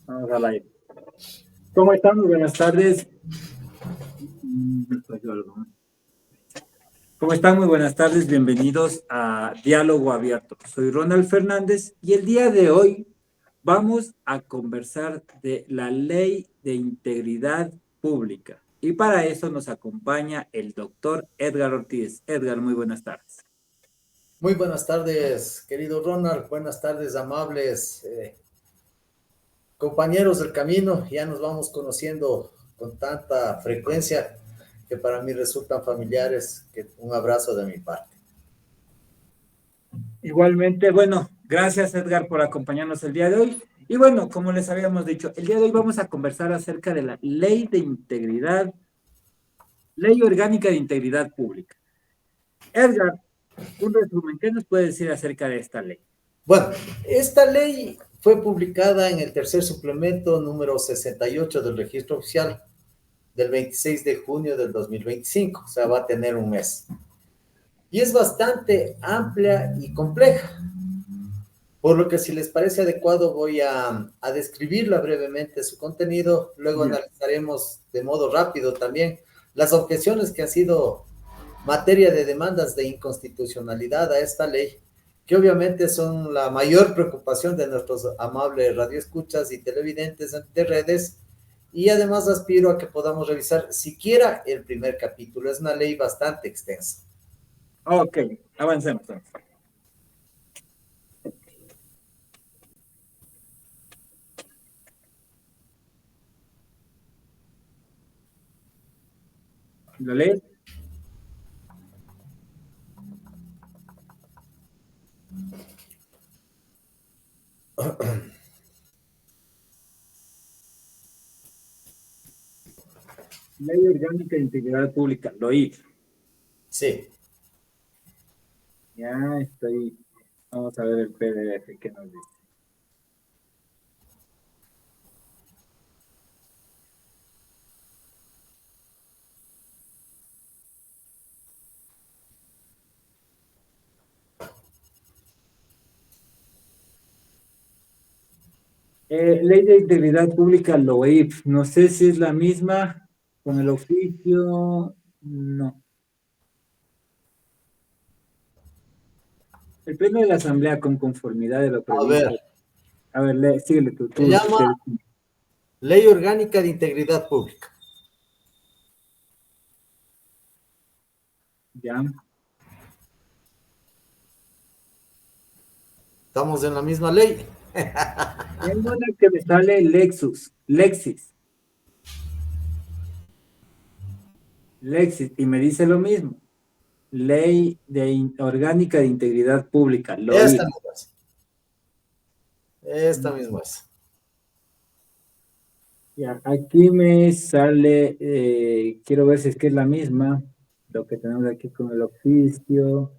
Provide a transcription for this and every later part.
Vamos al aire. ¿Cómo están? Muy buenas tardes. ¿Cómo están? Muy buenas tardes. Bienvenidos a Diálogo Abierto. Soy Ronald Fernández y el día de hoy vamos a conversar de la Ley de Integridad Pública. Y para eso nos acompaña el doctor Edgar Ortiz. Edgar, muy buenas tardes. Muy buenas tardes, querido Ronald. Buenas tardes, amables compañeros del camino. Ya nos vamos conociendo con tanta frecuencia que para mí resultan familiares. Un abrazo de mi parte. Igualmente, bueno, gracias Edgar por acompañarnos el día de hoy. Y bueno, como les habíamos dicho, el día de hoy vamos a conversar acerca de la Ley de Integridad, Ley Orgánica de Integridad Pública. Edgar, un resumen, ¿qué nos puede decir acerca de esta ley? Bueno, esta ley fue publicada en el tercer suplemento número 68 del registro oficial del 26 de junio del 2025, o sea, va a tener un mes. Y es bastante amplia y compleja. Por lo que si les parece adecuado voy a describirla brevemente su contenido, luego Ya. analizaremos de modo rápido también las objeciones que han sido materia de demandas de inconstitucionalidad a esta ley, que obviamente son la mayor preocupación de nuestros amables radioescuchas y televidentes de redes, y además aspiro a que podamos revisar siquiera el primer capítulo. Es una ley bastante extensa. Ok, avancemos. ¿Lo lees? Ley Orgánica de Integridad Pública, lo oí. Sí. Ya estoy, vamos a ver el PDF que nos dice. Ley de Integridad Pública, LOIP. No sé si es la misma con el oficio. No. El Pleno de la Asamblea, con conformidad de lo A ver, previsto. A ver, síguele tú. se llama Ley Orgánica de Integridad Pública. Ya. Estamos en la misma ley. Hay una que me sale Lexis, y me dice lo mismo. Ley Orgánica de Integridad Pública, Esta LOIP. misma es. Esta misma es. Ya, aquí me sale, quiero ver si es que es la misma, lo que tenemos aquí con el oficio.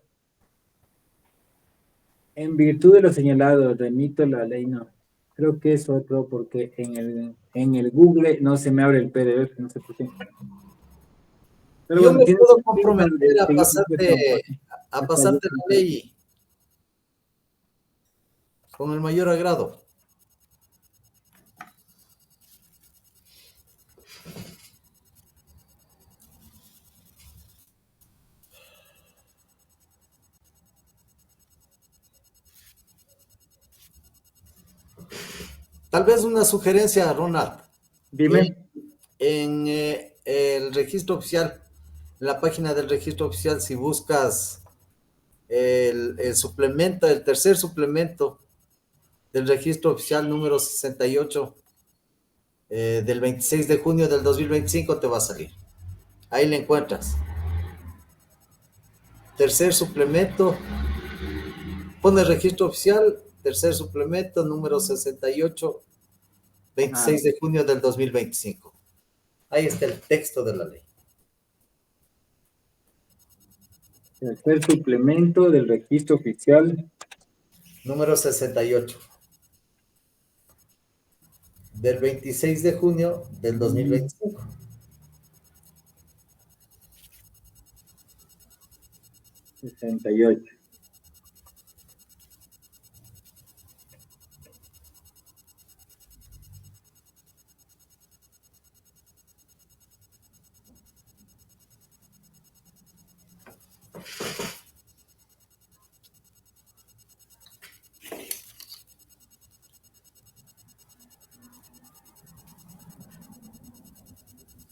En virtud de lo señalado, remito la ley, no. Creo que es otro porque en el Google no se me abre el PDF, no sé por qué. Pero Yo bueno, me tienes puedo un link donde comprometer seguimos esta a esta pasarte la ley con el mayor agrado. Tal vez una sugerencia, Ronald. Dime. En el registro oficial, en la página del registro oficial, si buscas el suplemento, el tercer suplemento del registro oficial número 68 del 26 de junio del 2025 te va a salir. Ahí le encuentras. Tercer suplemento, pone registro oficial, tercer suplemento número 68, Ah, 26 de junio del 2025. Ahí está el texto de la ley. tercer suplemento del registro oficial. Número 68 del 26 de junio del 2025. 68.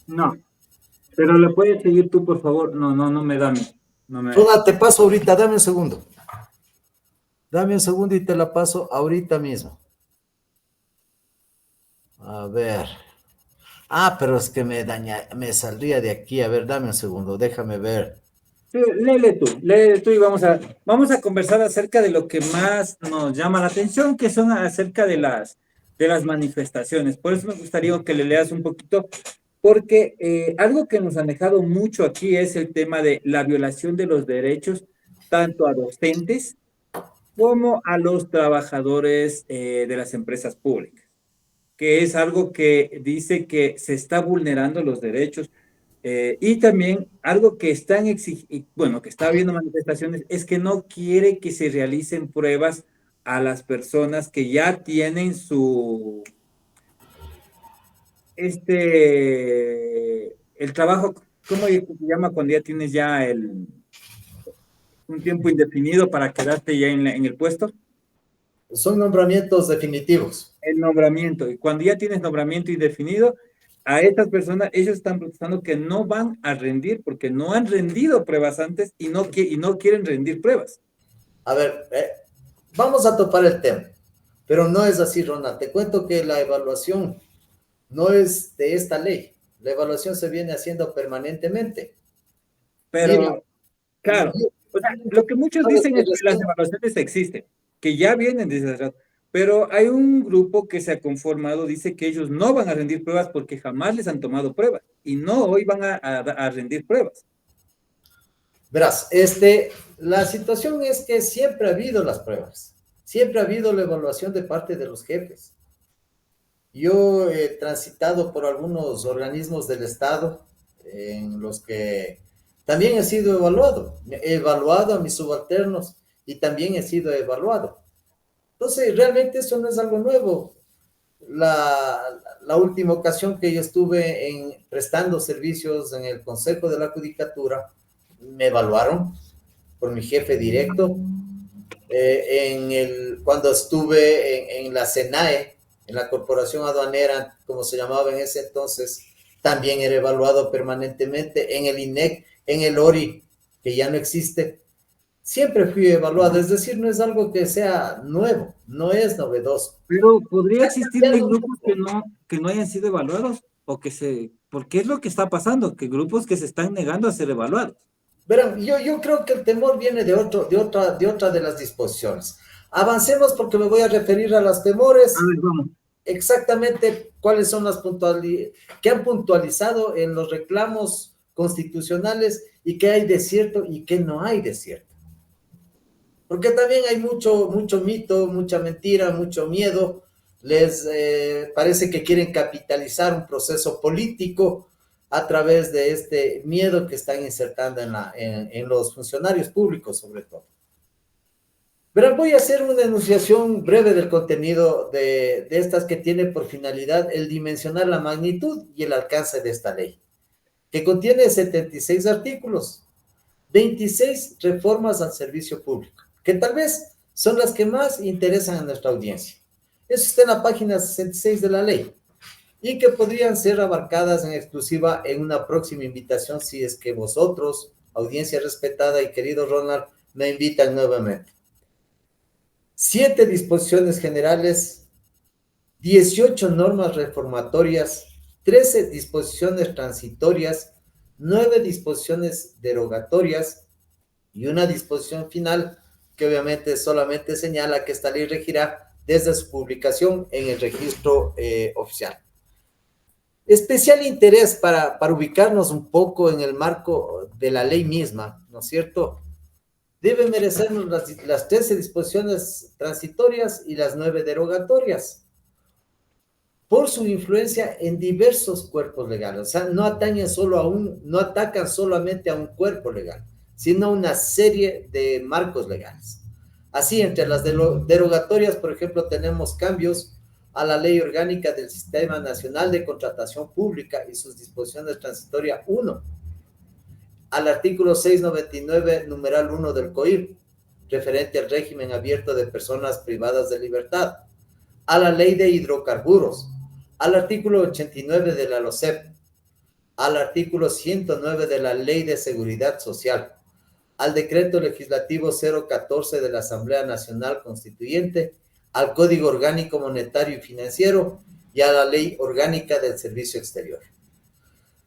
No, pero le puedes seguir tú, por favor. No, no, no me da. No me... Ronald, te paso ahorita, dame un segundo. Dame un segundo y te la paso ahorita mismo. A ver. Ah, pero es que me saldría de aquí. A ver, dame un segundo, déjame ver. Sí, léele tú y vamos a conversar acerca de lo que más nos llama la atención, que son acerca de las manifestaciones. Por eso me gustaría que le leas un poquito, porque algo que nos ha dejado mucho aquí es el tema de la violación de los derechos, tanto a docentes como a los trabajadores de las empresas públicas, que es algo que dice que se está vulnerando los derechos. Y también algo que están bueno, que está habiendo manifestaciones, es que no quiere que se realicen pruebas a las personas que ya tienen el trabajo, ¿cómo se llama cuando ya tienes ya un tiempo indefinido para quedarte ya en el puesto? Son nombramientos definitivos. El nombramiento. Y cuando ya tienes nombramiento indefinido, a estas personas, ellos están protestando que no van a rendir porque no han rendido pruebas antes y no quieren rendir pruebas. A ver, vamos a topar el tema, pero no es así, Ronald. Te cuento que la evaluación no es de esta ley. La evaluación se viene haciendo permanentemente. Mira, Pero, claro, o sea, lo que muchos ¿sabes dicen qué? es que las evaluaciones existen, que ya vienen desde hace rato, pero hay un grupo que se ha conformado, dice que ellos no van a rendir pruebas porque jamás les han tomado pruebas y no hoy van a rendir pruebas. Verás, la situación es que siempre ha habido las pruebas, siempre ha habido la evaluación de parte de los jefes. Yo he transitado por algunos organismos del Estado en los que también he sido evaluado. He evaluado a mis subalternos y también he sido evaluado. Entonces, realmente eso no es algo nuevo. La última ocasión que yo estuve prestando servicios en el Consejo de la Judicatura, me evaluaron por mi jefe directo. Cuando estuve en la SENAE, en la Corporación Aduanera, como se llamaba en ese entonces, también era evaluado permanentemente. En el INEC, en el ORI, que ya no existe, siempre fui evaluado. Es decir, no es algo que sea nuevo, no es novedoso. Pero podría existir hay grupos que no hayan sido evaluados porque es lo que está pasando, que grupos que se están negando a ser evaluados. Verán, yo creo que el temor viene de otra de las disposiciones. Avancemos porque me voy a referir a los A temores, ver, vamos. exactamente cuáles son las puntualidades que han puntualizado en los reclamos constitucionales y qué hay de cierto y qué no hay de cierto. Porque también hay mucho mito, mucha mentira, mucho miedo. Les parece que quieren capitalizar un proceso político a través de este miedo que están insertando en los funcionarios públicos, sobre todo. Pero voy a hacer una enunciación breve del contenido de estas que tiene por finalidad el dimensionar la magnitud y el alcance de esta ley, que contiene 76 artículos, 26 reformas al servicio público, que tal vez son las que más interesan a nuestra audiencia. Eso está en la página 66 de la ley y que podrían ser abarcadas en exclusiva en una próxima invitación si es que vosotros, audiencia respetada y querido Ronald, me invitan nuevamente. 7 disposiciones generales, 18 normas reformatorias, 13 disposiciones transitorias, 9 disposiciones derogatorias y una disposición final que obviamente solamente señala que esta ley regirá desde su publicación en el registro oficial. Especial interés para ubicarnos un poco en el marco de la ley misma, ¿no es cierto? Deben merecernos las 13 disposiciones transitorias y las 9 derogatorias por su influencia en diversos cuerpos legales. O sea, no atacan solamente a un cuerpo legal, sino a una serie de marcos legales. Así, entre las derogatorias, por ejemplo, tenemos cambios a la Ley Orgánica del Sistema Nacional de Contratación Pública y sus disposiciones transitorias 1, al artículo 699, numeral 1 del COIR, referente al régimen abierto de personas privadas de libertad, a la ley de hidrocarburos, al artículo 89 de la LOCEP, al artículo 109 de la Ley de Seguridad Social, al decreto legislativo 014 de la Asamblea Nacional Constituyente, al Código Orgánico Monetario y Financiero y a la Ley Orgánica del Servicio Exterior.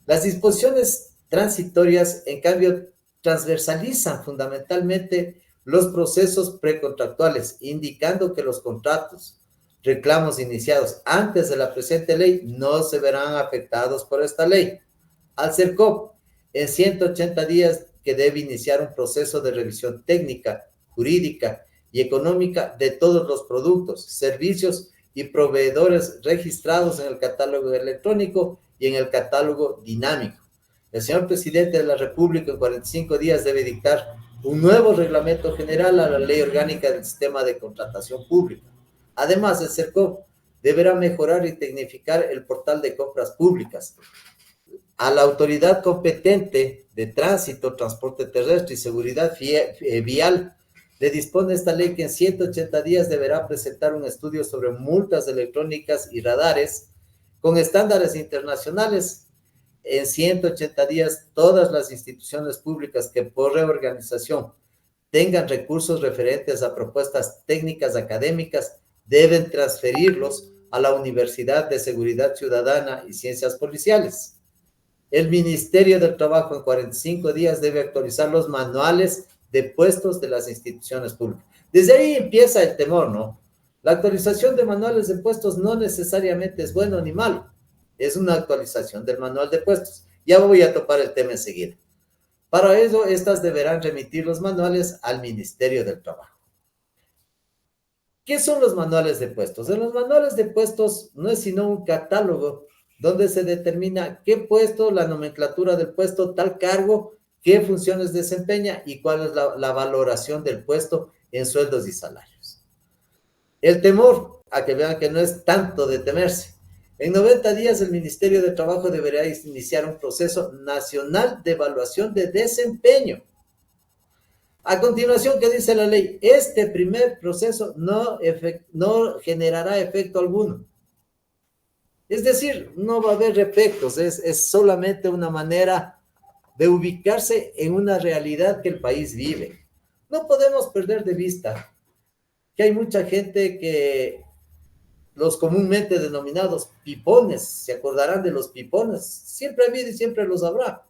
Las disposiciones transitorias, en cambio, transversalizan fundamentalmente los procesos precontractuales, indicando que los contratos, reclamos iniciados antes de la presente ley no se verán afectados por esta ley. Al CERCOP, en 180 días que debe iniciar un proceso de revisión técnica, jurídica y económica de todos los productos, servicios y proveedores registrados en el catálogo electrónico y en el catálogo dinámico. El señor presidente de la República en 45 días debe dictar un nuevo reglamento general a la ley orgánica del sistema de contratación pública. Además, el CERCOP deberá mejorar y tecnificar el portal de compras públicas. A la autoridad competente de tránsito, transporte terrestre y seguridad vial le dispone esta ley que en 180 días deberá presentar un estudio sobre multas electrónicas y radares con estándares internacionales. En 180 días, todas las instituciones públicas que por reorganización tengan recursos referentes a propuestas técnicas académicas deben transferirlos a la Universidad de Seguridad Ciudadana y Ciencias Policiales. El Ministerio del Trabajo en 45 días debe actualizar los manuales de puestos de las instituciones públicas. Desde ahí empieza el temor, ¿no? La actualización de manuales de puestos no necesariamente es bueno ni malo. Es una actualización del manual de puestos. Ya voy a topar el tema enseguida. Para ello, estas deberán remitir los manuales al Ministerio del Trabajo. ¿Qué son los manuales de puestos? En los manuales de puestos no es sino un catálogo donde se determina qué puesto, la nomenclatura del puesto, tal cargo, qué funciones desempeña y cuál es la valoración del puesto en sueldos y salarios. El temor, a que vean que no es tanto de temerse. En 90 días el Ministerio de Trabajo deberá iniciar un proceso nacional de evaluación de desempeño. A continuación, ¿qué dice la ley? Este primer proceso no generará efecto alguno. Es decir, no va a haber efectos, es solamente una manera de ubicarse en una realidad que el país vive. No podemos perder de vista que hay mucha gente que los comúnmente denominados pipones, se acordarán de los pipones, siempre ha habido y siempre los habrá.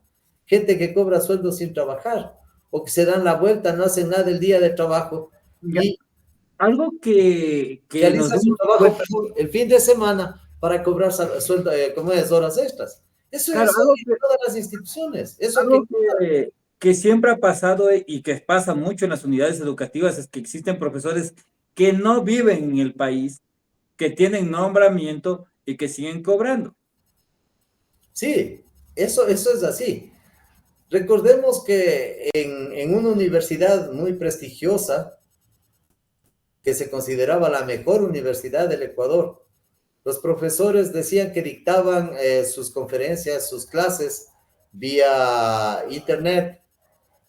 Gente que cobra sueldos sin trabajar, o que se dan la vuelta, no hacen nada el día de trabajo, y algo que realizan su trabajo el fin de semana para cobrar sueldo, como es, horas extras. Eso claro, es en todas las instituciones. Eso algo que siempre ha pasado y que pasa mucho en las unidades educativas es que existen profesores que no viven en el país, que tienen nombramiento y que siguen cobrando. Sí, eso es así. Recordemos que en una universidad muy prestigiosa, que se consideraba la mejor universidad del Ecuador, los profesores decían que dictaban sus conferencias, sus clases vía internet,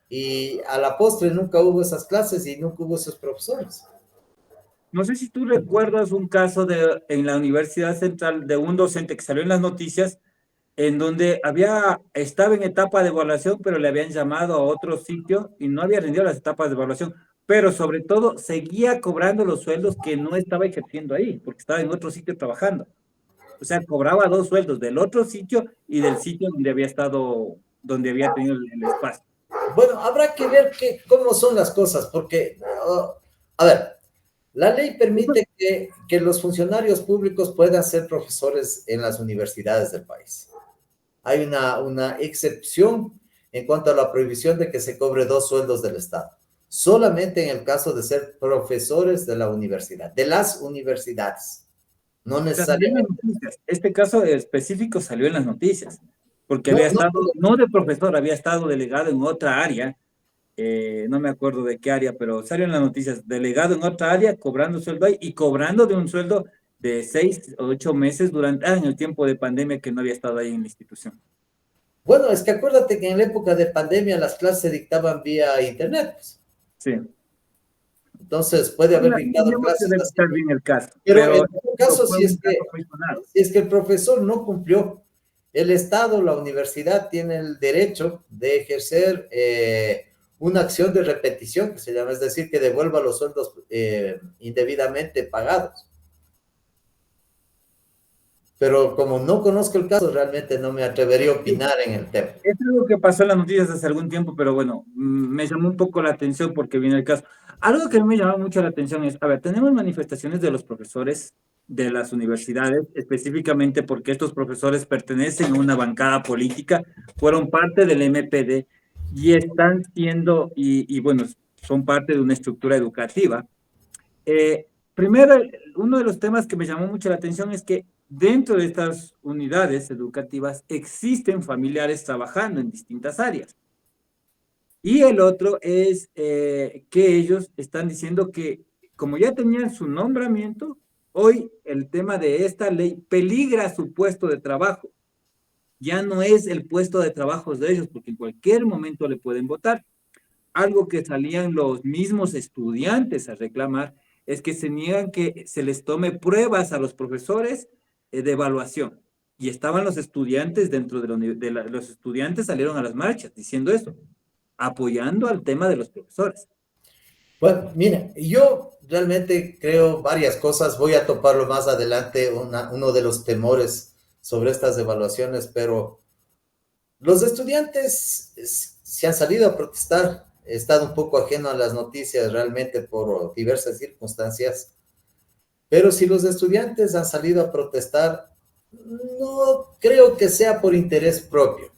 y a la postre nunca hubo esas clases y nunca hubo esos profesores. No sé si tú recuerdas un caso en la Universidad Central de un docente que salió en las noticias, en donde estaba en etapa de evaluación, pero le habían llamado a otro sitio y no había rendido las etapas de evaluación, pero sobre todo seguía cobrando los sueldos que no estaba ejerciendo ahí, porque estaba en otro sitio trabajando. O sea, cobraba dos sueldos, del otro sitio y del sitio donde había estado, donde había tenido el espacio. Bueno, habrá que ver cómo son las cosas, porque, a ver, la ley permite que los funcionarios públicos puedan ser profesores en las universidades del país. Hay una excepción en cuanto a la prohibición de que se cobre dos sueldos del Estado. Solamente en el caso de ser profesores de la universidad, de las universidades. No necesariamente. Este caso específico salió en las noticias, porque había estado, no de profesor, había estado delegado en otra área, no me acuerdo de qué área, pero salió en las noticias, delegado en otra área, cobrando sueldo ahí y cobrando de un sueldo de 6 o 8 meses durante en el tiempo de pandemia que no había estado ahí en la institución. Bueno, es que acuérdate que en la época de pandemia las clases se dictaban vía internet, pues. Sí. Entonces puede haber Bueno, dictado tendríamos que clases así. revisar bien el caso, Pero pero en todo caso, fue un caso muy sonado. si es que el profesor no cumplió, el Estado, la universidad tiene el derecho de ejercer una acción de repetición, que se llama, es decir, que devuelva los sueldos indebidamente pagados. Pero como no conozco el caso, realmente no me atrevería a opinar en el tema. Es algo que pasó en las noticias hace algún tiempo, pero bueno, me llamó un poco la atención porque viene el caso. Algo que me llamó mucho la atención es, a ver, tenemos manifestaciones de los profesores de las universidades, específicamente porque estos profesores pertenecen a una bancada política, fueron parte del MPD y están siendo, y bueno, son parte de una estructura educativa. Primero, uno de los temas que me llamó mucho la atención es que dentro de estas unidades educativas existen familiares trabajando en distintas áreas. Y el otro es que ellos están diciendo que como ya tenían su nombramiento, hoy el tema de esta ley peligra su puesto de trabajo. Ya no es el puesto de trabajo de ellos, porque en cualquier momento le pueden votar. Algo que salían los mismos estudiantes a reclamar es que se niegan que se les tome pruebas a los profesores de evaluación. Y estaban los estudiantes dentro los estudiantes salieron a las marchas diciendo eso, apoyando al tema de los profesores. Bueno, mira, yo realmente creo varias cosas. Voy a toparlo más adelante, uno de los temores sobre estas evaluaciones, pero los estudiantes se han salido a protestar. He estado un poco ajeno a las noticias realmente por diversas circunstancias, pero si los estudiantes han salido a protestar, no creo que sea por interés propio.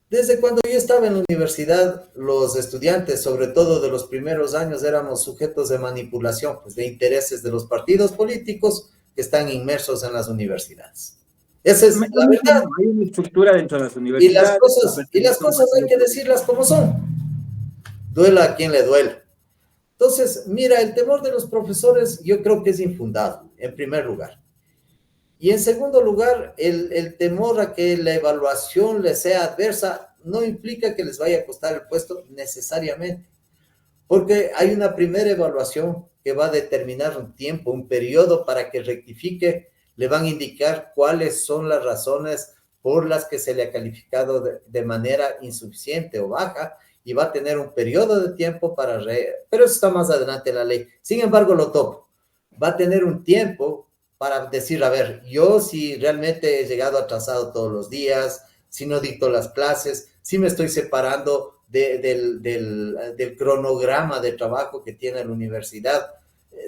Desde cuando yo estaba en la universidad, los estudiantes, sobre todo de los primeros años, éramos sujetos de manipulación, pues, de intereses de los partidos políticos que están inmersos en las universidades. Esa es la verdad. Hay una estructura dentro de las Y las universidades. cosas, y las cosas hay que decirlas como son. Duela a quien le duela. Entonces, mira, el temor de los profesores yo creo que es infundado, en primer lugar. Y en segundo lugar, el temor a que la evaluación les sea adversa no implica que les vaya a costar el puesto necesariamente, porque hay una primera evaluación que va a determinar un tiempo, un periodo para que rectifique, le van a indicar cuáles son las razones por las que se le ha calificado de manera insuficiente o baja, y va a tener un periodo de tiempo pero eso está más adelante en la ley. Sin embargo, lo topo. Va a tener un tiempo para decir, a ver, yo si realmente he llegado atrasado todos los días, si no dicto las clases, si me estoy separando del cronograma de trabajo que tiene la universidad,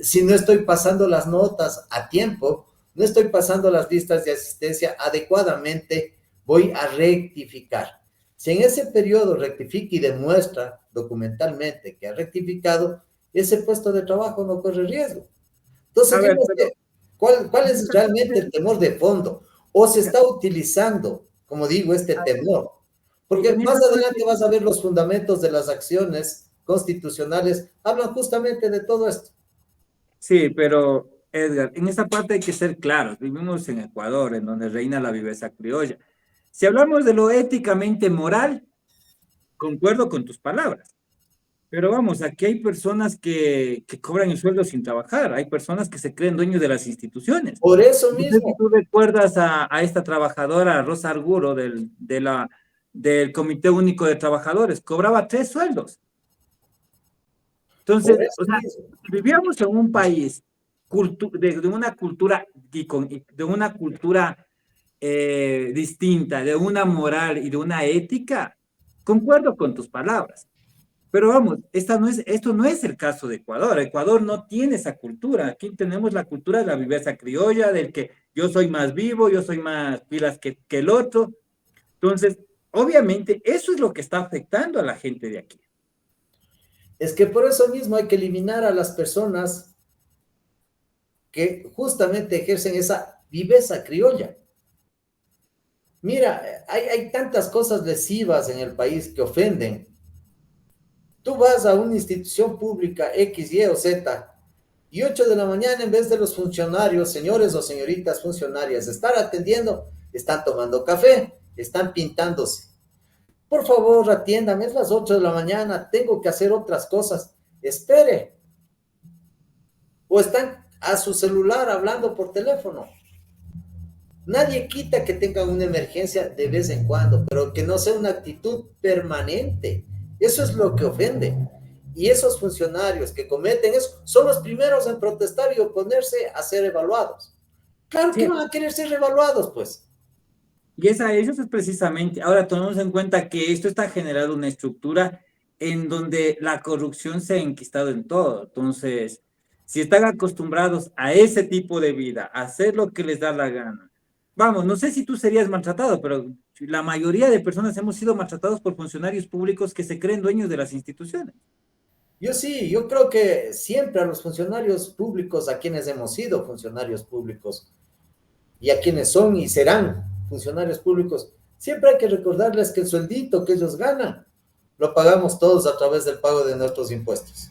si no estoy pasando las notas a tiempo, no estoy pasando las listas de asistencia adecuadamente, voy a rectificar. Si en ese periodo rectifica y demuestra documentalmente que ha rectificado, ese puesto de trabajo no corre riesgo. Entonces, A yo ver, no pero sé cuál es realmente el temor de fondo, o se está utilizando, como digo, este temor. Porque en esa más adelante parte, vas a ver los fundamentos de las acciones constitucionales, hablan justamente de todo esto. sí, pero Edgar, en esa parte hay que ser claros. Vivimos en Ecuador, en donde reina la viveza criolla. Si hablamos de lo éticamente moral, concuerdo con tus palabras. Pero vamos, aquí hay personas que cobran el sueldo sin trabajar, hay personas que se creen dueños de las instituciones. Por eso No sé si mismo, tú recuerdas a esta trabajadora, Rosa Arguro, del Comité Único de Trabajadores, cobraba 3 sueldos. por Entonces, eso o sea, mismo. si vivíamos en un país de una cultura, de una cultura distinta, de una moral y de una ética, concuerdo con tus palabras. Pero vamos, esto no es el caso de Ecuador. Ecuador no tiene esa cultura. Aquí tenemos la cultura de la viveza criolla, del que yo soy más vivo, yo soy más pilas que el otro. Entonces, obviamente, eso es lo que está afectando a la gente de aquí. Es que por eso mismo hay que eliminar a las personas que justamente ejercen esa viveza criolla. Mira, hay tantas cosas lesivas en el país que ofenden. Tú vas a una institución pública X, Y o Z y 8 de la mañana en vez de los funcionarios, señores o señoritas funcionarias, estar atendiendo, están tomando café están pintándose. Por favor, atiéndame, es las 8 de la mañana, tengo que hacer otras cosas. Espere. O están a su celular hablando por teléfono. Nadie quita que tengan una emergencia de vez en cuando, pero que no sea una actitud permanente. Eso es lo que ofende. Y esos funcionarios que cometen eso son los primeros en protestar y oponerse a ser evaluados. Claro que Sí, van a querer ser evaluados, pues. y eso es precisamente, ahora tomemos en cuenta que esto está generando una estructura en donde la corrupción se ha enquistado en todo. Entonces, si están acostumbrados a ese tipo de vida, a hacer lo que les da la gana, vamos, no sé si tú serías maltratado, pero la mayoría de personas hemos sido maltratados por funcionarios públicos que se creen dueños de las instituciones. Yo sí, yo creo que siempre a los funcionarios públicos, a quienes hemos sido funcionarios públicos y a quienes son y serán funcionarios públicos, siempre hay que recordarles que el sueldito que ellos ganan lo pagamos todos a través del pago de nuestros impuestos.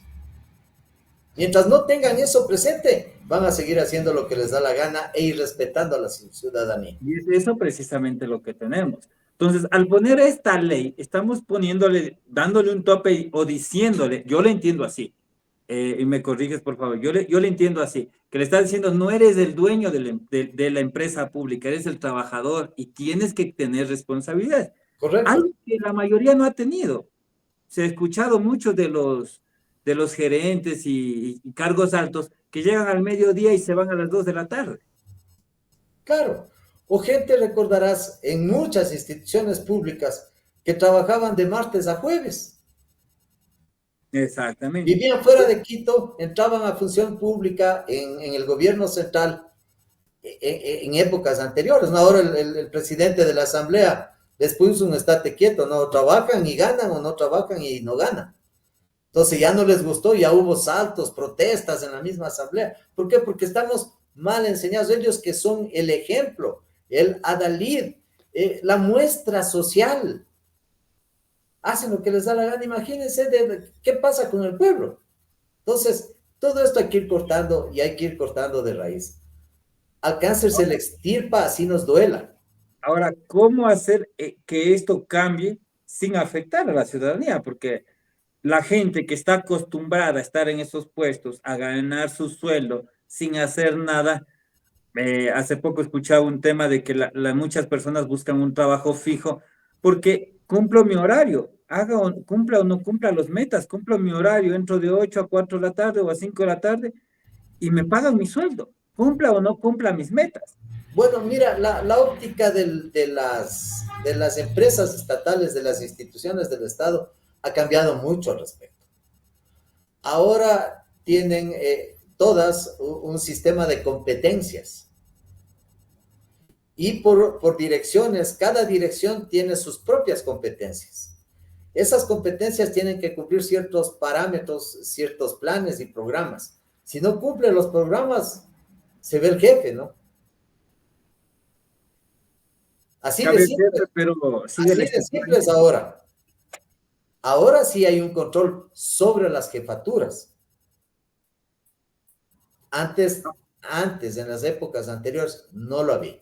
Mientras no tengan eso presente, van a seguir haciendo lo que les da la gana e ir respetando a la ciudadanía. Y es eso precisamente lo que tenemos. Entonces, al poner esta ley, estamos poniéndole, dándole un tope o diciéndole, yo le entiendo así, y me corriges por favor, yo le entiendo así, que le está diciendo, no eres el dueño de la empresa pública, eres el trabajador y tienes que tener responsabilidades. ¿Correcto? Algo que la mayoría no ha tenido. Se ha escuchado mucho de los gerentes y cargos altos que llegan al mediodía y se van a las 2 de la tarde. Claro. O gente, recordarás, en muchas instituciones públicas que trabajaban de martes a jueves. Exactamente. Vivían fuera de Quito, entraban a función pública en el gobierno central en épocas anteriores, ¿no? Ahora el presidente de la asamblea les puso un estate quieto, no trabajan y ganan o no trabajan y no ganan. Entonces ya no les gustó, ya hubo saltos, protestas en la misma asamblea. ¿Por qué? Porque estamos mal enseñados. Ellos que son el ejemplo, el adalid, la muestra social, hacen lo que les da la gana. Imagínense qué pasa con el pueblo. Entonces, todo esto hay que ir cortando y hay que ir cortando de raíz. Al cáncer se le extirpa, así nos duela. Ahora, ¿cómo hacer que esto cambie sin afectar a la ciudadanía? Porque la gente que está acostumbrada a estar en esos puestos, a ganar su sueldo sin hacer nada, hace poco escuchaba un tema de que muchas personas buscan un trabajo fijo porque cumplo mi horario, cumpla o no cumpla los metas, cumplo mi horario, entro de 8 a 4 de la tarde o a 5 de la tarde y me pagan mi sueldo, cumpla o no cumpla mis metas. Bueno, mira, la óptica de las empresas estatales, de las instituciones del Estado, ha cambiado mucho al respecto. Ahora tienen todas un sistema de competencias y por direcciones, cada dirección tiene sus propias competencias. Esas competencias tienen que cumplir ciertos parámetros, ciertos planes y programas. Si no cumplen los programas, se ve el jefe, ¿no? Así de Cabe simple, ser, pero sigue así la de estructura. simple es ahora. Ahora sí hay un control sobre las jefaturas. Antes, en las épocas anteriores, no lo había.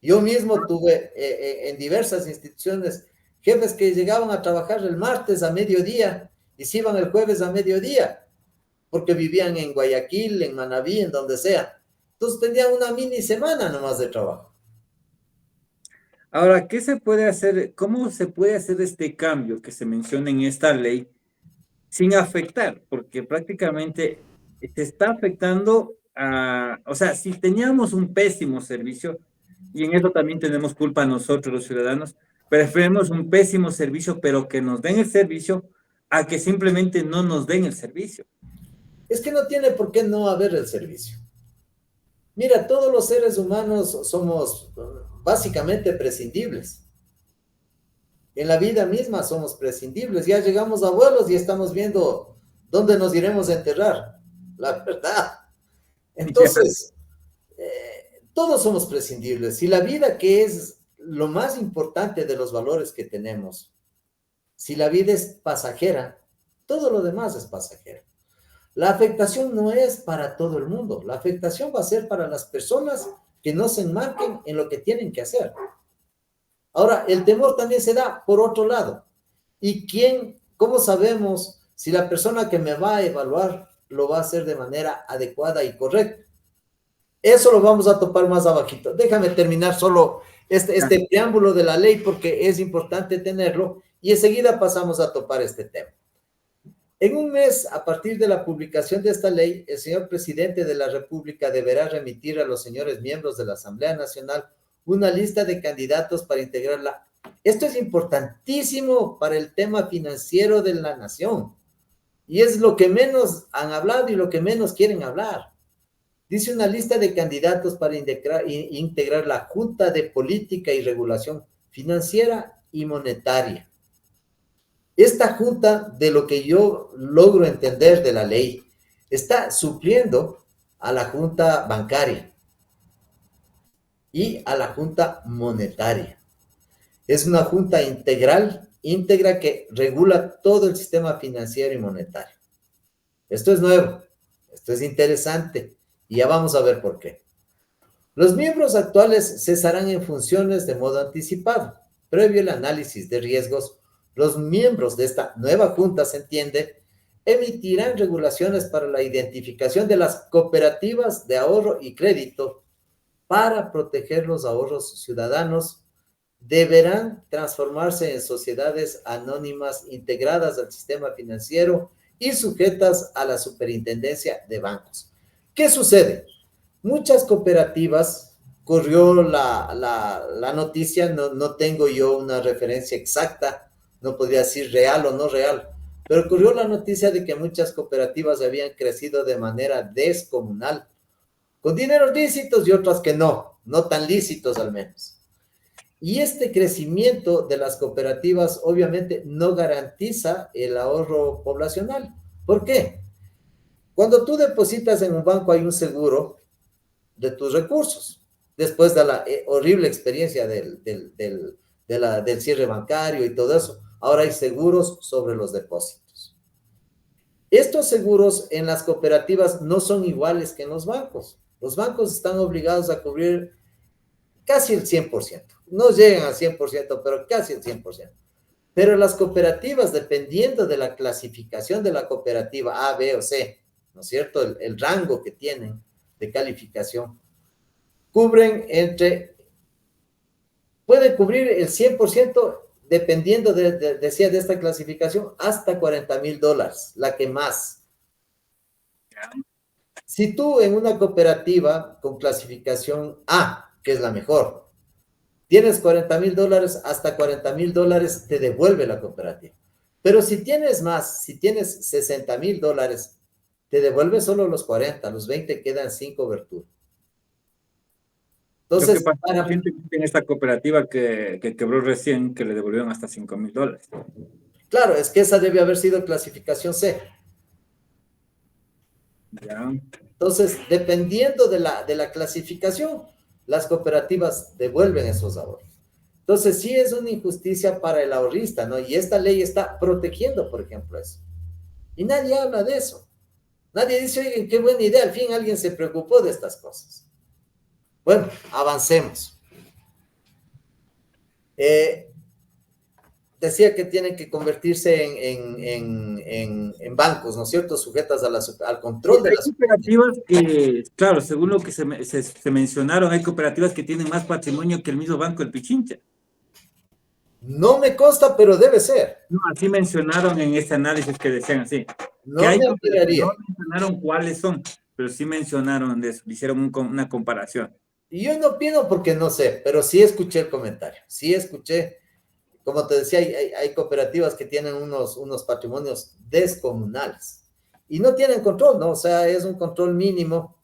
Yo mismo tuve en diversas instituciones jefes que llegaban a trabajar el martes a mediodía y se iban el jueves a mediodía, porque vivían en Guayaquil, en Manabí, en donde sea. Entonces tenían una mini semana nomás de trabajo. Ahora, ¿qué se puede hacer? ¿Cómo se puede hacer este cambio que se menciona en esta ley sin afectar? Porque prácticamente te está afectando a, o sea, si teníamos un pésimo servicio, y en eso también tenemos culpa nosotros los ciudadanos, preferimos un pésimo servicio, pero que nos den el servicio, a que simplemente no nos den el servicio. Es que no tiene por qué no haber el servicio. Mira, todos los seres humanos somos básicamente prescindibles. En la vida misma somos prescindibles. Ya llegamos a abuelos y estamos viendo dónde nos iremos a enterrar. La verdad. Entonces, todos somos prescindibles. Si la vida, que es lo más importante de los valores que tenemos, si la vida es pasajera, todo lo demás es pasajero. La afectación no es para todo el mundo. La afectación va a ser para las personas que no se enmarquen en lo que tienen que hacer. Ahora, el temor también se da por otro lado. ¿Y cómo sabemos si la persona que me va a evaluar lo va a hacer de manera adecuada y correcta? Eso lo vamos a topar más abajito. Déjame terminar solo este preámbulo de la ley porque es importante tenerlo y enseguida pasamos a topar este tema. En un mes, a partir de la publicación de esta ley, el señor presidente de la República deberá remitir a los señores miembros de la Asamblea Nacional una lista de candidatos para integrarla. Esto es importantísimo para el tema financiero de la nación y es lo que menos han hablado y lo que menos quieren hablar. Dice una lista de candidatos para integrar la Junta de Política y Regulación Financiera y Monetaria. Esta junta, de lo que yo logro entender de la ley, está supliendo a la junta bancaria y a la junta monetaria. Es una junta íntegra que regula todo el sistema financiero y monetario. Esto es nuevo, esto es interesante y ya vamos a ver por qué. Los miembros actuales cesarán en funciones de modo anticipado. Previo el análisis de riesgos, los miembros de esta nueva junta, se entiende, emitirán regulaciones para la identificación de las cooperativas de ahorro y crédito para proteger los ahorros ciudadanos. Deberán transformarse en sociedades anónimas integradas al sistema financiero y sujetas a la superintendencia de bancos. ¿Qué sucede? Muchas cooperativas, corrió la noticia, no tengo yo una referencia exacta, no podría decir real o no real, pero corrió la noticia de que muchas cooperativas habían crecido de manera descomunal, con dineros lícitos y otras que no tan lícitos al menos. Y este crecimiento de las cooperativas obviamente no garantiza el ahorro poblacional. ¿Por qué? Cuando tú depositas en un banco hay un seguro de tus recursos, después de la horrible experiencia del cierre bancario y todo eso. Ahora hay seguros sobre los depósitos. Estos seguros en las cooperativas no son iguales que en los bancos. Los bancos están obligados a cubrir casi el 100%. No llegan al 100%, pero casi el 100%. Pero las cooperativas, dependiendo de la clasificación de la cooperativa A, B o C, ¿no es cierto? El rango que tienen de calificación, puede cubrir el 100%, dependiendo de esta clasificación, hasta $40,000, la que más. Si tú en una cooperativa con clasificación A, que es la mejor, tienes $40,000, hasta $40,000 te devuelve la cooperativa. Pero si tienes más, si tienes $60,000, te devuelve solo los 40, los 20 quedan sin cobertura. Entonces, lo que pasó en esta cooperativa que quebró recién, que le devolvieron hasta $5,000. Claro, es que esa debe haber sido clasificación C. Ya. Entonces, dependiendo de la clasificación, las cooperativas devuelven esos ahorros. Entonces, sí es una injusticia para el ahorrista, ¿no? Y esta ley está protegiendo, por ejemplo, eso. Y nadie habla de eso. Nadie dice, oigan, qué buena idea, al fin alguien se preocupó de estas cosas. Bueno, avancemos. Decía que tienen que convertirse en bancos, ¿no es cierto? Sujetas al control de las cooperativas que, claro, según lo que se mencionaron, hay cooperativas que tienen más patrimonio que el mismo Banco del Pichincha. No me consta, pero debe ser. No, así mencionaron en este análisis que decían así. No me enteraría. No mencionaron cuáles son, pero sí mencionaron de eso, hicieron una comparación. Y yo no opino porque no sé, pero sí escuché el comentario, sí escuché. Como te decía, hay cooperativas que tienen unos patrimonios descomunales y no tienen control, ¿no? O sea, es un control mínimo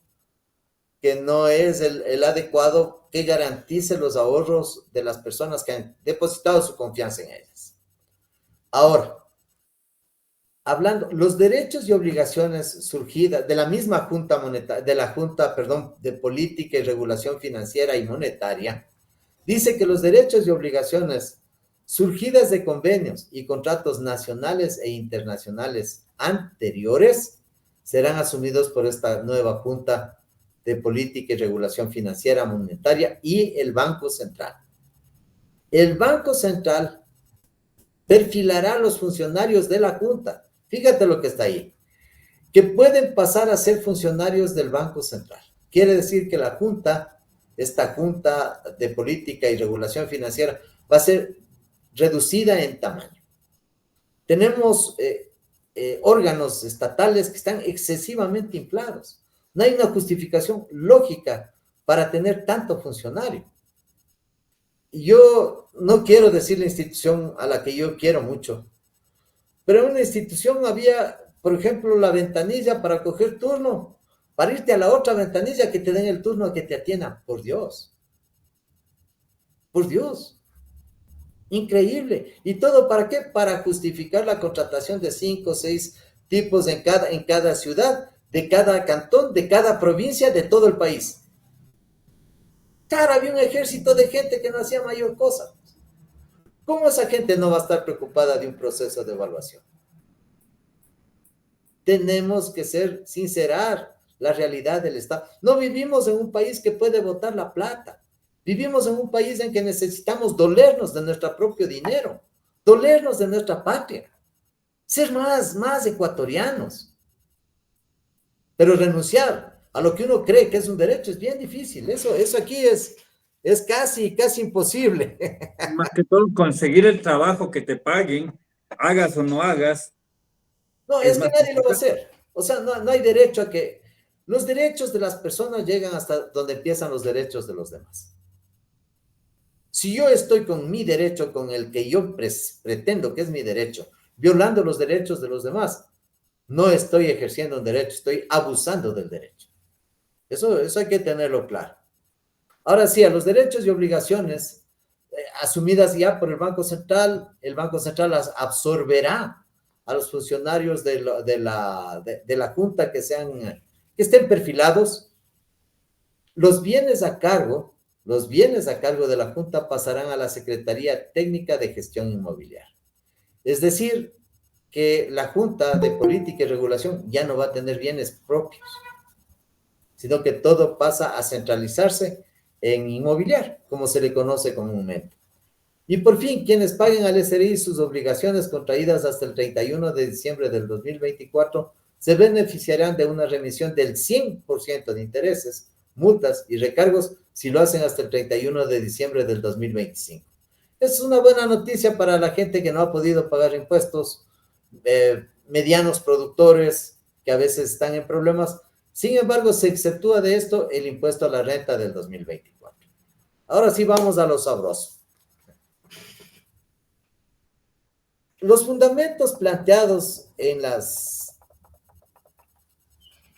que no es el adecuado que garantice los ahorros de las personas que han depositado su confianza en ellas. Ahora, hablando, los derechos y obligaciones surgidas de la misma Junta Monetaria, de Política y Regulación Financiera y Monetaria, dice que los derechos y obligaciones surgidas de convenios y contratos nacionales e internacionales anteriores serán asumidos por esta nueva Junta de Política y Regulación Financiera Monetaria y el Banco Central. El Banco Central perfilará a los funcionarios de la Junta. Fíjate lo que está ahí. Que pueden pasar a ser funcionarios del Banco Central. Quiere decir que la Junta, esta Junta de Política y Regulación Financiera, va a ser reducida en tamaño. Tenemos órganos estatales que están excesivamente inflados. No hay una justificación lógica para tener tanto funcionario. Yo no quiero decir la institución a la que yo quiero mucho, pero en una institución había, por ejemplo, la ventanilla para coger turno, para irte a la otra ventanilla que te den el turno a que te atiendan. Por Dios. Por Dios. Increíble. ¿Y todo para qué? Para justificar la contratación de 5 o 6 tipos en cada ciudad, de cada cantón, de cada provincia, de todo el país. Claro, había un ejército de gente que no hacía mayor cosa. ¿Cómo esa gente no va a estar preocupada de un proceso de evaluación? Tenemos que sincerar la realidad del Estado. No vivimos en un país que puede botar la plata. Vivimos en un país en que necesitamos dolernos de nuestro propio dinero, dolernos de nuestra patria, ser más ecuatorianos. Pero renunciar a lo que uno cree que es un derecho es bien difícil. Eso aquí es casi imposible. Más que todo, conseguir el trabajo que te paguen, hagas o no hagas, No, es es que más nadie lo va a complicado. hacer. O sea, no hay derecho a que... Los derechos de las personas llegan hasta donde empiezan los derechos de los demás. Si yo estoy con mi derecho, con el que yo pretendo que es mi derecho, violando los derechos de los demás, no estoy ejerciendo un derecho, estoy abusando del derecho. Eso hay que tenerlo claro. Ahora sí, a los derechos y obligaciones asumidas ya por el Banco Central las absorberá a los funcionarios de la Junta que estén perfilados. Los bienes a cargo de la Junta pasarán a la Secretaría Técnica de Gestión Inmobiliaria. Es decir, que la Junta de Política y Regulación ya no va a tener bienes propios, sino que todo pasa a centralizarse en inmobiliario, como se le conoce comúnmente. Y por fin, quienes paguen al SRI sus obligaciones contraídas hasta el 31 de diciembre del 2024 se beneficiarán de una remisión del 100% de intereses, multas y recargos si lo hacen hasta el 31 de diciembre del 2025. Es una buena noticia para la gente que no ha podido pagar impuestos, medianos productores que a veces están en problemas. Sin embargo, se exceptúa de esto el impuesto a la renta del 2024. Ahora sí vamos a lo sabroso. Los fundamentos planteados en las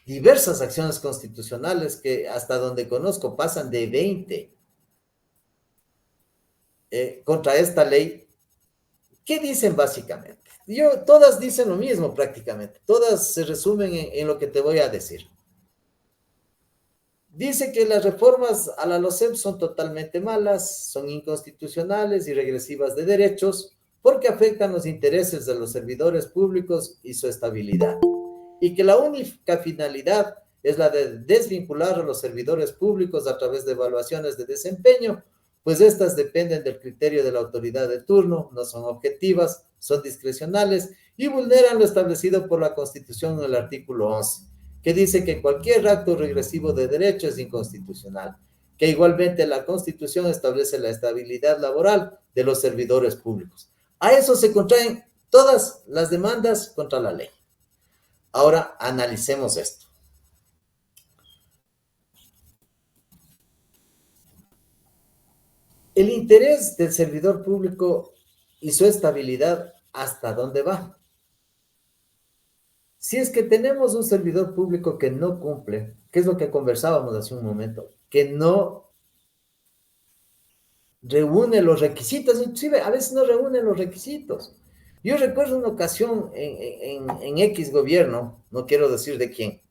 diversas acciones constitucionales que hasta donde conozco pasan de 20 contra esta ley, ¿qué dicen básicamente? Todas dicen lo mismo prácticamente, todas se resumen en lo que te voy a decir. Dice que las reformas a la LOCEP son totalmente malas, son inconstitucionales y regresivas de derechos porque afectan los intereses de los servidores públicos y su estabilidad. Y que la única finalidad es la de desvincular a los servidores públicos a través de evaluaciones de desempeño, pues estas dependen del criterio de la autoridad de turno, no son objetivas, son discrecionales y vulneran lo establecido por la Constitución en el artículo 11, que dice que cualquier acto regresivo de derecho es inconstitucional, que igualmente la Constitución establece la estabilidad laboral de los servidores públicos. A eso se contraen todas las demandas contra la ley. Ahora analicemos esto. El interés del servidor público y su estabilidad, ¿hasta dónde va? Si es que tenemos un servidor público que no cumple, que es lo que conversábamos hace un momento, que no reúne los requisitos, inclusive a veces no reúne los requisitos. Yo recuerdo una ocasión en X gobierno, no quiero decir de quién,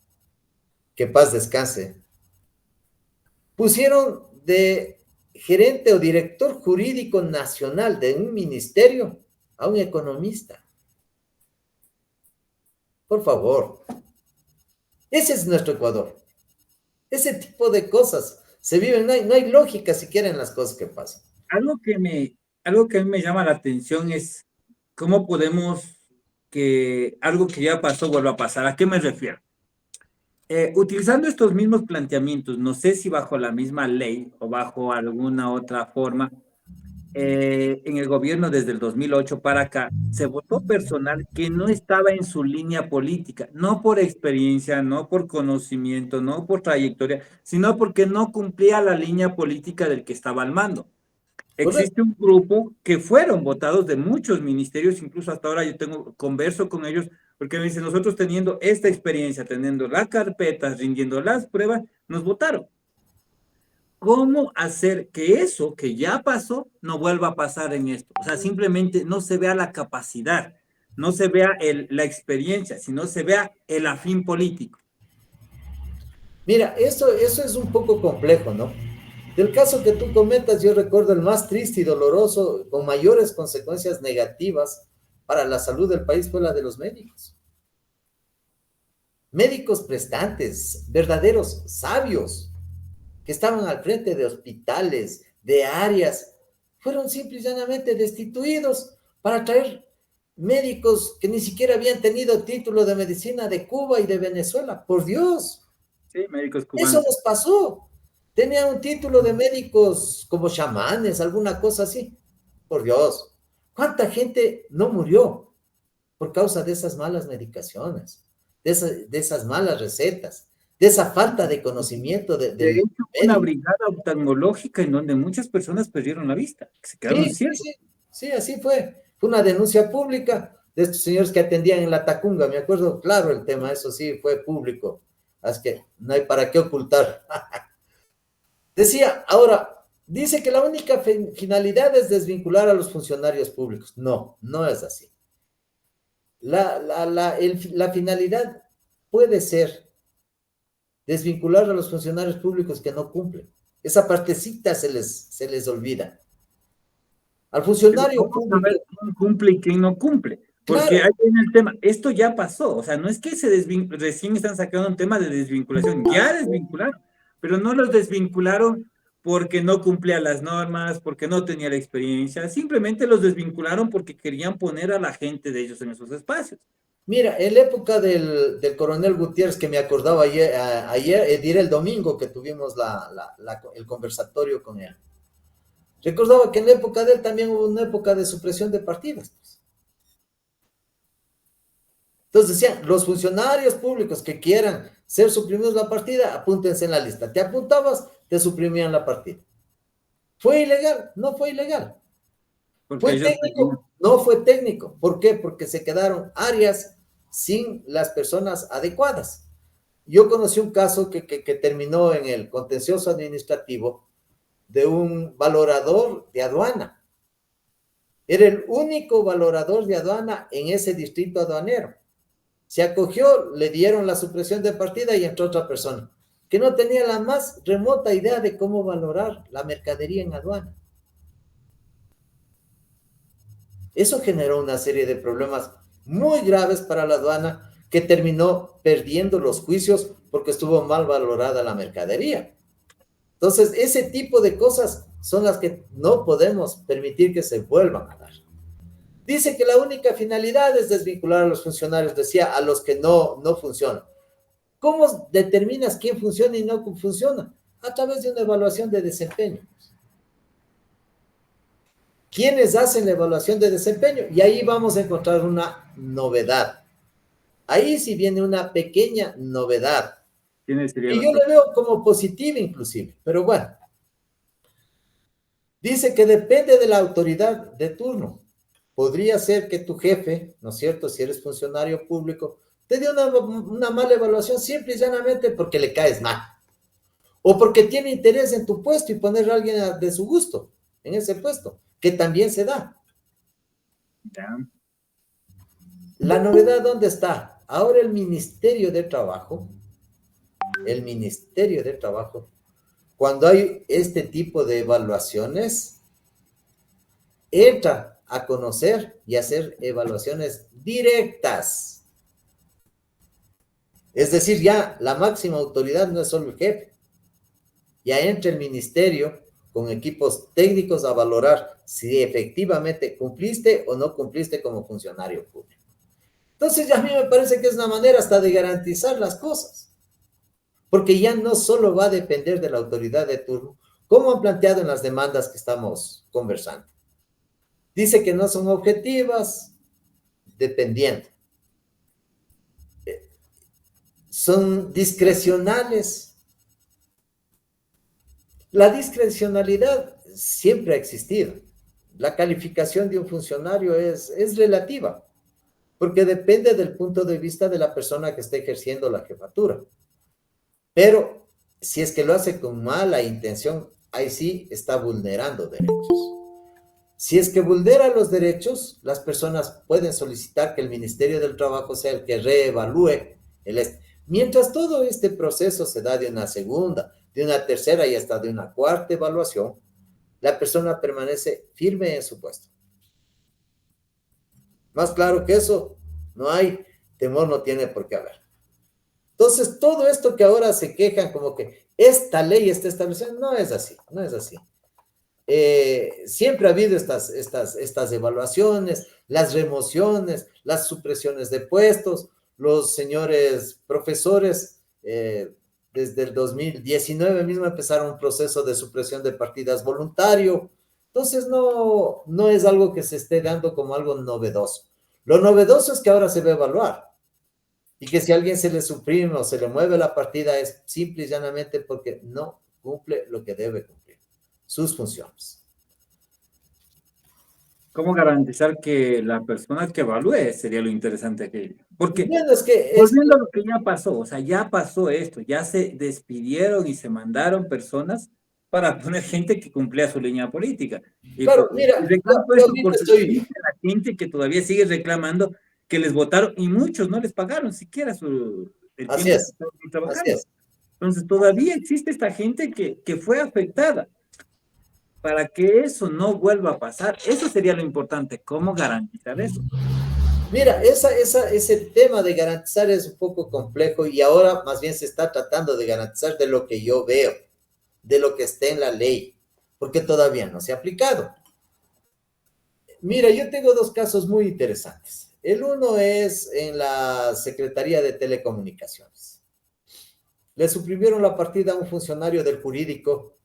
que paz descanse, pusieron de gerente o director jurídico nacional de un ministerio a un economista. Por favor, ese es nuestro Ecuador. Ese tipo de cosas se viven, no hay lógica siquiera en las cosas que pasan. Algo que algo que a mí me llama la atención es cómo podemos que algo que ya pasó vuelva a pasar. ¿A qué me refiero? Utilizando estos mismos planteamientos, no sé si bajo la misma ley o bajo alguna otra forma, en el gobierno desde el 2008 para acá, se votó personal que no estaba en su línea política, no por experiencia, no por conocimiento, no por trayectoria, sino porque no cumplía la línea política del que estaba al mando. Correcto. Existe un grupo que fueron votados de muchos ministerios, incluso hasta ahora yo converso con ellos, porque me dicen, nosotros teniendo esta experiencia, teniendo las carpetas, rindiendo las pruebas, nos votaron. ¿Cómo hacer que eso que ya pasó no vuelva a pasar en esto? O sea, simplemente no se vea la capacidad, no se vea la experiencia, sino se vea el afín político. Mira, eso es un poco complejo, ¿no? Del caso que tú comentas, yo recuerdo el más triste y doloroso, con mayores consecuencias negativas para la salud del país, fue la de los médicos. Médicos prestantes, verdaderos sabios, que estaban al frente de hospitales, de áreas, fueron simple y llanamente destituidos para traer médicos que ni siquiera habían tenido título de medicina de Cuba y de Venezuela. Por Dios, Sí, médicos eso cubanos. nos pasó. Tenían un título de médicos como chamanes, alguna cosa así. Por Dios, ¿cuánta gente no murió por causa de esas malas medicaciones, de esas malas recetas, de esa falta de conocimiento De del hecho, una médico? brigada oftalmológica en donde muchas personas perdieron la vista, que se quedaron Sí, sí, ciegos. sí, sí, así fue. Fue una denuncia pública de estos señores que atendían en la Tacunga. Me acuerdo, claro, el tema, eso sí, fue público. Así que no hay para qué ocultar. Decía, ahora, dice que la única finalidad es desvincular a los funcionarios públicos. No, no es así. La finalidad puede ser desvincular a los funcionarios públicos que no cumplen. Esa partecita se les olvida. Al Pero funcionario ¿cómo saber público, quién cumple y quién no cumple? Porque claro, ahí viene el tema. Esto ya pasó. O sea, no es que recién están sacando un tema de desvinculación. Ya desvincularon, pero no los desvincularon porque no cumplía las normas, porque no tenía la experiencia. Simplemente los desvincularon porque querían poner a la gente de ellos en esos espacios. mira, en la época del coronel Gutiérrez, que me acordaba ayer, el domingo que tuvimos el conversatorio con él, recordaba que en la época de él también hubo una época de supresión de partidas. Pues. Entonces decían, los funcionarios públicos que quieran ser suprimidos la partida, apúntense en la lista. Te apuntabas, te suprimían la partida. ¿Fue ilegal? No fue ilegal. Porque ¿Fue ellos tenían. técnico? No fue técnico. ¿Por qué? Porque se quedaron áreas sin las personas adecuadas. Yo conocí un caso que terminó en el contencioso administrativo de un valorador de aduana. Era el único valorador de aduana en ese distrito aduanero. Se acogió, le dieron la supresión de partida y entró otra persona que no tenía la más remota idea de cómo valorar la mercadería en aduana. Eso generó una serie de problemas muy graves para la aduana que terminó perdiendo los juicios porque estuvo mal valorada la mercadería. Entonces, ese tipo de cosas son las que no podemos permitir que se vuelvan a dar. Dice que la única finalidad es desvincular a los funcionarios, decía, a los que no funcionan. ¿Cómo determinas quién funciona y no funciona? A través de una evaluación de desempeño. ¿Quiénes hacen la evaluación de desempeño? Y ahí vamos a encontrar una novedad. Ahí sí viene una pequeña novedad. ¿Quiénes serían Y los yo le profesores? veo como positiva inclusive. Pero bueno, dice que depende de la autoridad de turno. Podría ser que tu jefe, ¿no es cierto? Si eres funcionario público, te dé una mala evaluación simple y llanamente porque le caes mal. O porque tiene interés en tu puesto y poner a alguien de su gusto en ese puesto, que también se da. Ya. La novedad, ¿dónde está? Ahora el Ministerio de Trabajo, cuando hay este tipo de evaluaciones, entra a conocer y hacer evaluaciones directas. Es decir, ya la máxima autoridad no es solo el jefe, ya entra el ministerio con equipos técnicos a valorar si efectivamente cumpliste o no cumpliste como funcionario público. Entonces ya a mí me parece que es una manera hasta de garantizar las cosas, porque ya no solo va a depender de la autoridad de turno, como han planteado en las demandas que estamos conversando. Dice que no son objetivas, dependiendo. Son discrecionales. La discrecionalidad siempre ha existido. La calificación de un funcionario es relativa, porque depende del punto de vista de la persona que está ejerciendo la jefatura. Pero si es que lo hace con mala intención, ahí sí está vulnerando derechos. Si es que vulnera los derechos, las personas pueden solicitar que el Ministerio del Trabajo sea el que reevalúe el. Mientras todo este proceso se da de una segunda, de una tercera y hasta de una cuarta evaluación, la persona permanece firme en su puesto. Más claro que eso, no hay, temor no tiene por qué haber. Entonces, todo esto que ahora se quejan como que esta ley está establecida, no es así, no es así. Siempre ha habido estas evaluaciones, las remociones, las supresiones de puestos. Los señores profesores, desde el 2019 mismo empezaron un proceso de supresión de partidas voluntario. Entonces, no es algo que se esté dando como algo novedoso. Lo novedoso es que ahora se va a evaluar y que si a alguien se le suprime o se le mueve la partida es simple y llanamente porque no cumple lo que debe cumplir, sus funciones. ¿Cómo garantizar que la persona que evalúe sería lo interesante que... Porque, Bueno, es que volviendo a lo que ya pasó, o sea, ya pasó esto, ya se despidieron y se mandaron personas para poner gente que cumplía su línea política. Y, claro, y mira, reclamo yo esto ahorita porque estoy, existe la gente que todavía sigue reclamando que les votaron y muchos no les pagaron siquiera el así tiempo que es, estaban así trabajando. es. Entonces, todavía existe esta gente que fue afectada. Para que eso no vuelva a pasar, eso sería lo importante, ¿cómo garantizar eso? Mira, ese tema de garantizar es un poco complejo y ahora más bien se está tratando de garantizar de lo que yo veo, de lo que está en la ley, porque todavía no se ha aplicado. Mira, yo tengo dos casos muy interesantes. El uno es en la Secretaría de Telecomunicaciones. Le suprimieron la partida a un funcionario del jurídico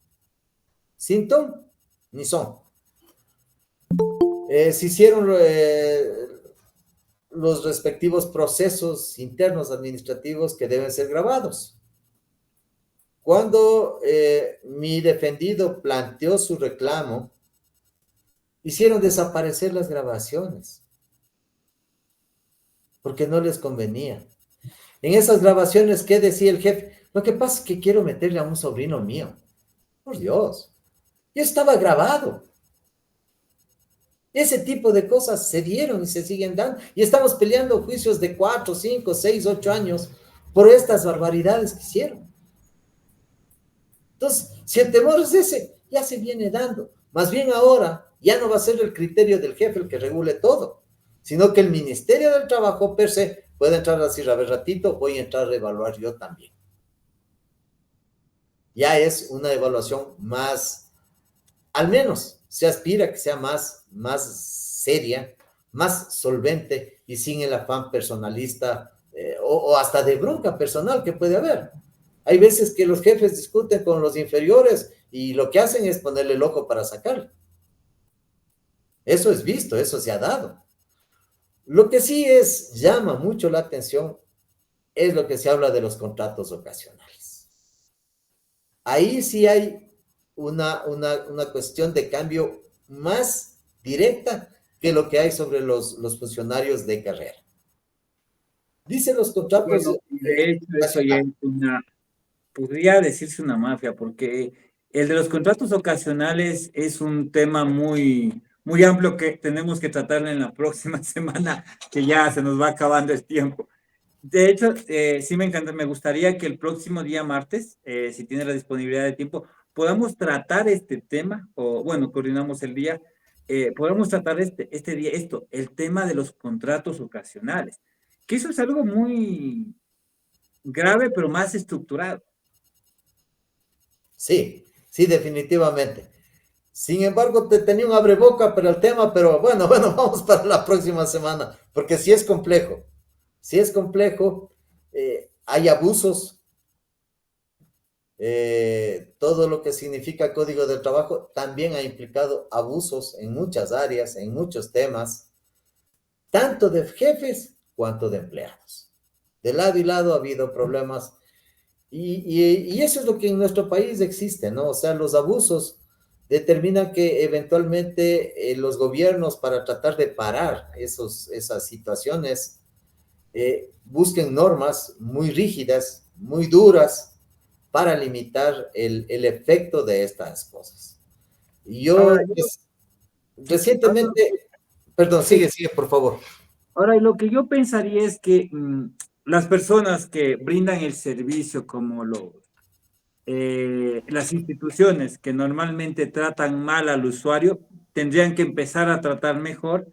sin ton ni son. Se hicieron los respectivos procesos internos administrativos que deben ser grabados. Cuando mi defendido planteó su reclamo, hicieron desaparecer las grabaciones porque no les convenía. En esas grabaciones, ¿qué decía el jefe? Lo que pasa es que quiero meterle a un sobrino mío. Por Dios, ya estaba grabado. Ese tipo de cosas se dieron y se siguen dando. Y estamos peleando juicios de 4, 5, 6, 8 años por estas barbaridades que hicieron. Entonces, si el temor es ese, ya se viene dando. Más bien ahora ya no va a ser el criterio del jefe el que regule todo, sino que el Ministerio del Trabajo per se puede entrar a decir, a ver, ratito, voy a entrar a evaluar yo también. Ya es una evaluación más, al menos se aspira a que sea más seria, más solvente y sin el afán personalista o hasta de bronca personal que puede haber. Hay veces que los jefes discuten con los inferiores y lo que hacen es ponerle el ojo para sacarle. Eso es visto, eso se ha dado. Lo que sí llama mucho la atención es lo que se habla de los contratos ocasionales. Ahí sí hay una cuestión de cambio más directa que lo que hay sobre los funcionarios de carrera. Dicen los contratos Bueno, de hecho, eso ya es una, podría decirse una mafia, porque el de los contratos ocasionales es un tema muy, muy amplio que tenemos que tratar en la próxima semana, que ya se nos va acabando el tiempo. De hecho, sí me encanta, me gustaría que el próximo día martes, si tiene la disponibilidad de tiempo, podamos tratar este tema, o bueno, coordinamos el día, podamos tratar este día, el tema de los contratos ocasionales, que eso es algo muy grave, pero más estructurado. Sí, sí, definitivamente. Sin embargo, te tenía un abreboca para el tema, pero bueno, bueno, vamos para la próxima semana, porque sí es complejo, hay abusos, todo lo que significa código de trabajo también ha implicado abusos en muchas áreas, en muchos temas, tanto de jefes cuanto de empleados. De lado y lado ha habido problemas y eso es lo que en nuestro país existe, ¿no? O sea, los abusos determinan que eventualmente los gobiernos para tratar de parar esas situaciones busquen normas muy rígidas, muy duras para limitar el efecto de estas cosas. Y yo Ahora, ahora, recientemente, perdón, sí, sigue, por favor. ahora, lo que yo pensaría es que las personas que brindan el servicio, como las instituciones que normalmente tratan mal al usuario, tendrían que empezar a tratar mejor.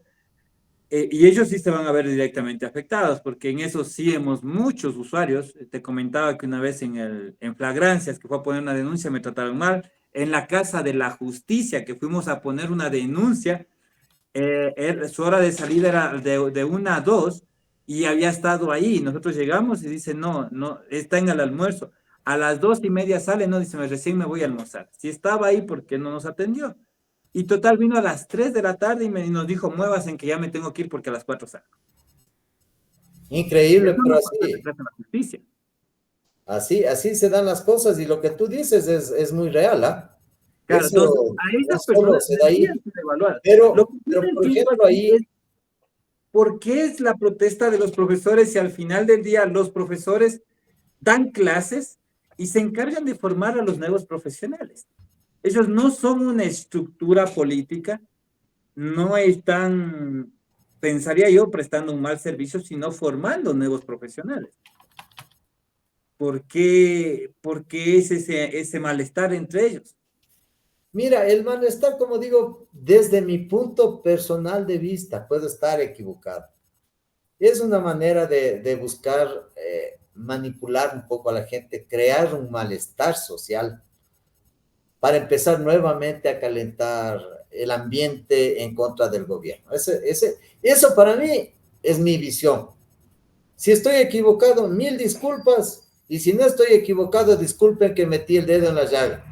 Y ellos sí se van a ver directamente afectados, porque en eso sí hemos muchos usuarios. Te comentaba que una vez en Flagrancias, que fue a poner una denuncia, me trataron mal. En la Casa de la Justicia, que fuimos a poner una denuncia, su hora de salida era de 1 a 2 y había estado ahí. Nosotros llegamos y dice, no, no, está en el almuerzo. A las 2:30 sale, no, dice, recién me voy a almorzar. Si estaba ahí, ¿por qué no nos atendió? Y total, vino a las 3 de la tarde y nos dijo, muevas en que ya me tengo que ir porque a las 4 salgo. Y Increíble, eso pero no pasa en la Casa de la Justicia. así se dan las cosas y lo que tú dices es muy real, ¿ah? Claro, Eso entonces a no esas solo personas se da deberían ahí, ser evaluadas. Lo pero, que yo pero no por entiendo ejemplo aquí es ahí, por qué es la protesta de los profesores si al final del día los profesores dan clases y se encargan de formar a los nuevos profesionales. Ellos no son una estructura política, no están, pensaría yo, prestando un mal servicio, sino formando nuevos profesionales. Por qué es ese malestar entre ellos? mira, el malestar, como digo, desde mi punto personal de vista, puedo estar equivocado. Es una manera de buscar manipular un poco a la gente, crear un malestar social para empezar nuevamente a calentar el ambiente en contra del gobierno. Eso para mí es mi visión. Si estoy equivocado, mil disculpas. Y si no estoy equivocado, disculpen que metí el dedo en la llaga.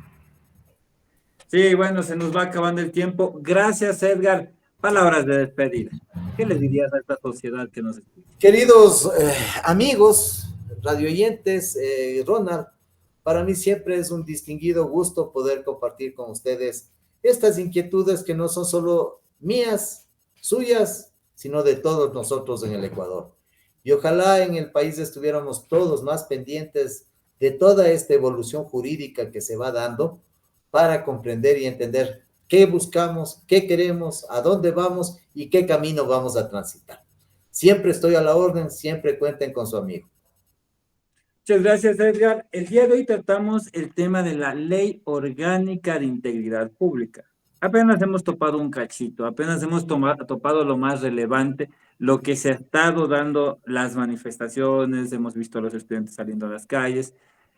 Sí, bueno, se nos va acabando el tiempo. Gracias, Edgar. Palabras de despedida. ¿Qué le dirías a esta sociedad que nos escucha? Queridos amigos, radioyentes, Ronald, para mí siempre es un distinguido gusto poder compartir con ustedes estas inquietudes que no son solo mías, suyas, sino de todos nosotros en el Ecuador. Y ojalá en el país estuviéramos todos más pendientes de toda esta evolución jurídica que se va dando para comprender y entender qué buscamos, qué queremos, a dónde vamos y qué camino vamos a transitar. Siempre estoy a la orden, siempre cuenten con su amigo. Muchas gracias, Edgar. El día de hoy tratamos el tema de la Ley Orgánica de Integridad Pública. Apenas hemos topado un cachito, apenas hemos topado lo más relevante, lo que se ha estado dando las manifestaciones, hemos visto a los estudiantes saliendo a las calles,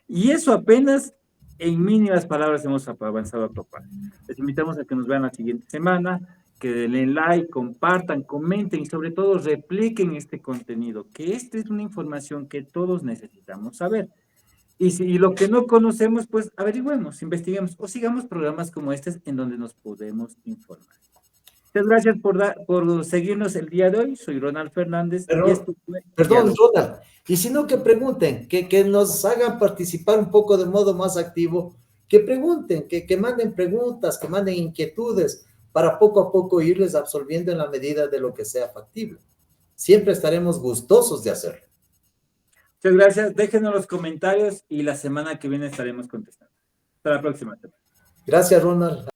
y eso apenas en mínimas palabras hemos avanzado a topar. Les invitamos a que nos vean la siguiente semana, que den like, compartan, comenten y sobre todo repliquen este contenido, que esta es una información que todos necesitamos saber. Y lo que no conocemos, pues averigüemos, investiguemos o sigamos programas como este en donde nos podemos informar. Muchas gracias por seguirnos el día de hoy. Soy Ronald Fernández y Pero, esto fue perdón, Diálogo. Ronald, y si no que pregunten, que nos hagan participar un poco de modo más activo, que pregunten, que manden preguntas, que manden inquietudes, para poco a poco irles absolviendo en la medida de lo que sea factible. Siempre estaremos gustosos de hacerlo. Muchas gracias. Déjenos los comentarios y la semana que viene estaremos contestando. Hasta la próxima. Gracias, Ronald.